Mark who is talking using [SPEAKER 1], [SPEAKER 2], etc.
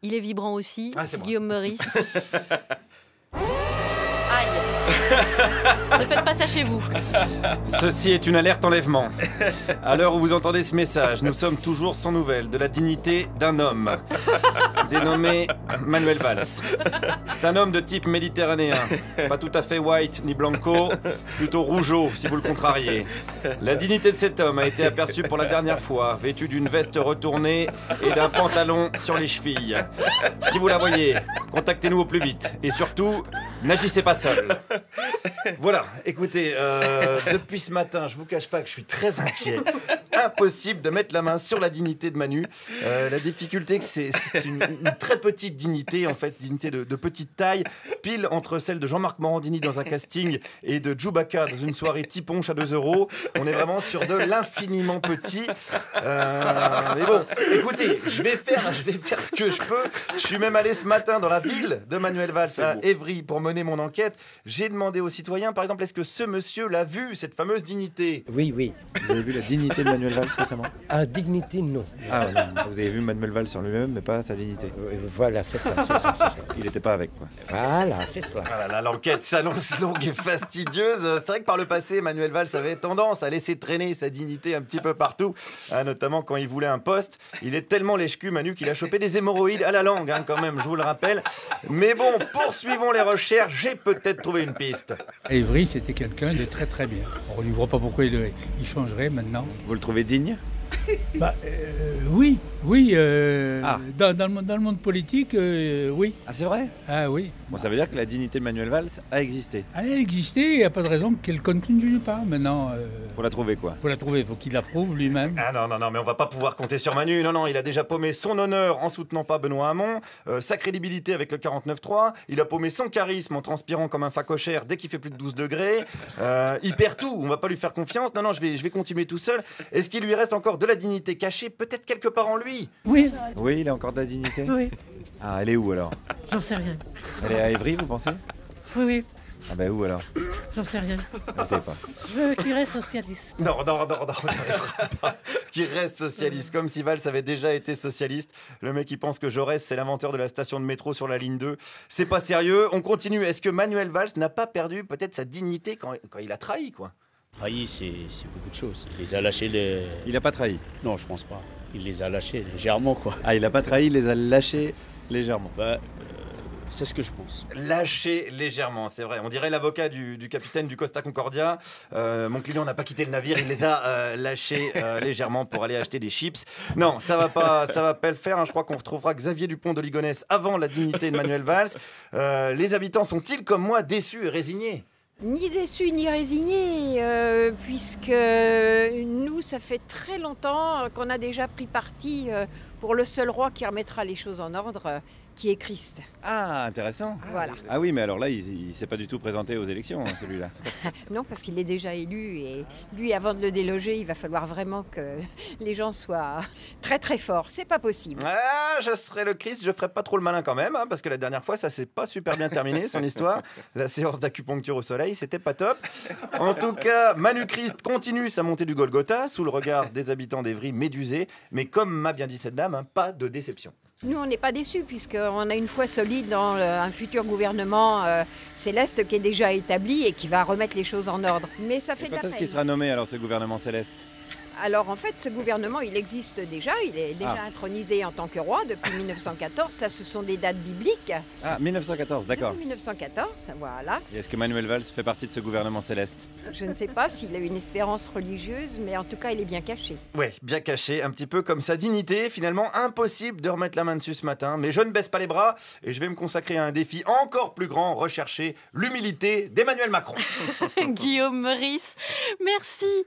[SPEAKER 1] Il est vibrant aussi,
[SPEAKER 2] Ah, c'est moi.
[SPEAKER 1] Guillaume Meurice. Aïe. Ne faites pas ça chez vous.
[SPEAKER 2] Ceci est une alerte enlèvement. À l'heure où vous entendez ce message, nous sommes toujours sans nouvelles de la dignité d'un homme, dénommé Manuel Valls. C'est un homme de type méditerranéen, pas tout à fait white ni blanco, plutôt rougeau si vous le contrariez. La dignité de cet homme a été aperçue pour la dernière fois, vêtu d'une veste retournée et d'un pantalon sur les chevilles. Si vous la voyez, contactez-nous au plus vite. Et surtout, n'agissez pas seul. Voilà, écoutez, depuis ce matin, je vous cache pas que je suis très inquiet. Impossible de mettre la main sur la dignité de Manu. La difficulté, que c'est une très petite dignité, en fait, dignité de petite taille, pile entre celle de Jean-Marc Morandini dans un casting et de Chewbacca dans une soirée tiponche à 2 €. On est vraiment sur de l'infiniment petit. Mais bon, écoutez, je vais faire ce que je peux. Je suis même allé ce matin dans la ville de Manuel Valls à Évry pour mener mon enquête. J'ai demandé aux citoyens, par exemple, est-ce que ce monsieur l'a vu, cette fameuse dignité?
[SPEAKER 3] Oui, oui.
[SPEAKER 4] Vous avez vu la dignité de Manuel Valls récemment?
[SPEAKER 3] À dignité, non.
[SPEAKER 4] Ah, voilà. Vous avez vu Manuel Valls sur lui-même, mais pas sa dignité.
[SPEAKER 3] Voilà, c'est ça, c'est ça, c'est ça.
[SPEAKER 4] Il n'était pas avec, quoi.
[SPEAKER 3] Voilà, c'est ça.
[SPEAKER 2] Ah là là, l'enquête s'annonce longue et fastidieuse. C'est vrai que par le passé, Manuel Valls avait tendance à laisser traîner sa dignité un petit peu partout, notamment quand il voulait un poste. Il est tellement lèche-cul, Manu, qu'il a chopé des hémorroïdes à la langue, quand même, je vous le rappelle. Mais bon, poursuivons les recherches, j'ai peut-être trouvé une piste.
[SPEAKER 5] Évry, c'était quelqu'un de très très bien. On ne voit pas pourquoi il changerait maintenant.
[SPEAKER 4] Vous le trouvez digne?
[SPEAKER 5] Oui,
[SPEAKER 4] Ah.
[SPEAKER 5] dans le monde politique, oui.
[SPEAKER 4] Ah, c'est vrai?
[SPEAKER 5] Ah oui.
[SPEAKER 4] Bon, ça veut dire que la dignité de Manuel Valls a existé.
[SPEAKER 5] Elle a existé, il n'y a pas de raison qu'elle ne continue pas. Maintenant,
[SPEAKER 4] Faut la trouver, quoi.
[SPEAKER 5] pour la trouver, il faut qu'il la prouve lui-même.
[SPEAKER 2] Ah non, mais on va pas pouvoir compter sur Manu. Non, il a déjà paumé son honneur en soutenant pas Benoît Hamon, sa crédibilité avec le 49.3, il a paumé son charisme en transpirant comme un facochère dès qu'il fait plus de 12 degrés. Il perd tout, on va pas lui faire confiance. Non, je vais continuer tout seul. Est-ce qu'il lui reste encore de la dignité cachée, peut-être quelque part en lui?
[SPEAKER 6] Oui,
[SPEAKER 4] Oui, il a encore de la dignité?
[SPEAKER 6] oui,
[SPEAKER 4] Ah, elle est où, alors?
[SPEAKER 6] j'en sais rien.
[SPEAKER 4] Elle est à Évry, vous pensez?
[SPEAKER 6] Oui, oui,
[SPEAKER 4] Ah bah où, alors?
[SPEAKER 6] j'en sais rien.
[SPEAKER 4] Je sais pas.
[SPEAKER 6] Je veux qu'il reste socialiste.
[SPEAKER 2] Non, on n'arrivera pas. Qu'il reste socialiste, comme si Valls avait déjà été socialiste. Le mec, il pense que Jaurès, c'est l'inventeur de la station de métro sur la ligne 2. C'est pas sérieux, on continue. Est-ce que Manuel Valls n'a pas perdu peut-être sa dignité quand il a trahi, quoi?
[SPEAKER 7] Trahi, c'est beaucoup de choses. Il les a lâchés les...
[SPEAKER 4] Il a pas trahi.
[SPEAKER 7] Non, je pense pas. Il les a lâchés légèrement, quoi.
[SPEAKER 4] Ah, il a pas trahi, il les a lâchés légèrement.
[SPEAKER 7] C'est ce que je pense.
[SPEAKER 2] Lâché légèrement, c'est vrai. On dirait l'avocat du capitaine du Costa Concordia. Mon client n'a pas quitté le navire, il les a lâchés légèrement pour aller acheter des chips. Non, ça va pas le faire. Je crois qu'on retrouvera Xavier Dupont de Ligonnès avant la dignité de Manuel Valls. Les habitants sont-ils comme moi déçus et résignés?
[SPEAKER 8] Ni déçus ni résignés, puisque nous, ça fait très longtemps qu'on a déjà pris parti pour le seul roi qui remettra les choses en ordre, qui est Christ.
[SPEAKER 4] Ah, intéressant.
[SPEAKER 8] Voilà.
[SPEAKER 4] Ah oui, mais alors là, il s'est pas du tout présenté aux élections, hein, celui-là.
[SPEAKER 8] Non, parce qu'il est déjà élu et lui, avant de le déloger, il va falloir vraiment que les gens soient très très forts. C'est pas possible.
[SPEAKER 2] Ah, je serai le Christ, je ferai pas trop le malin quand même, parce que la dernière fois, ça s'est pas super bien terminé, son histoire. La séance d'acupuncture au soleil, c'était pas top. En tout cas, Manu Christ continue sa montée du Golgotha, sous le regard des habitants d'Évry médusés. Mais comme m'a bien dit cette dame, pas de déception.
[SPEAKER 8] Nous, on n'est pas déçus, puisqu'on a une foi solide dans un futur gouvernement céleste qui est déjà établi et qui va remettre les choses en ordre. Mais ça fait de la
[SPEAKER 4] Quand est-ce
[SPEAKER 8] peine.
[SPEAKER 4] qu'il sera nommé, alors, ce gouvernement céleste?
[SPEAKER 8] Alors en fait, ce gouvernement, il existe déjà, il est déjà intronisé en tant que roi depuis 1914, ça ce sont des dates bibliques.
[SPEAKER 4] Ah, 1914, d'accord.
[SPEAKER 8] Depuis 1914, voilà.
[SPEAKER 4] Et est-ce que Manuel Valls fait partie de ce gouvernement céleste?
[SPEAKER 8] Je ne sais pas s'il a une espérance religieuse, mais en tout cas, il est bien caché.
[SPEAKER 2] Ouais, bien caché, un petit peu comme sa dignité. Finalement, impossible de remettre la main dessus ce matin. Mais je ne baisse pas les bras et je vais me consacrer à un défi encore plus grand, rechercher l'humilité d'Emmanuel Macron.
[SPEAKER 1] Guillaume Meurice, merci.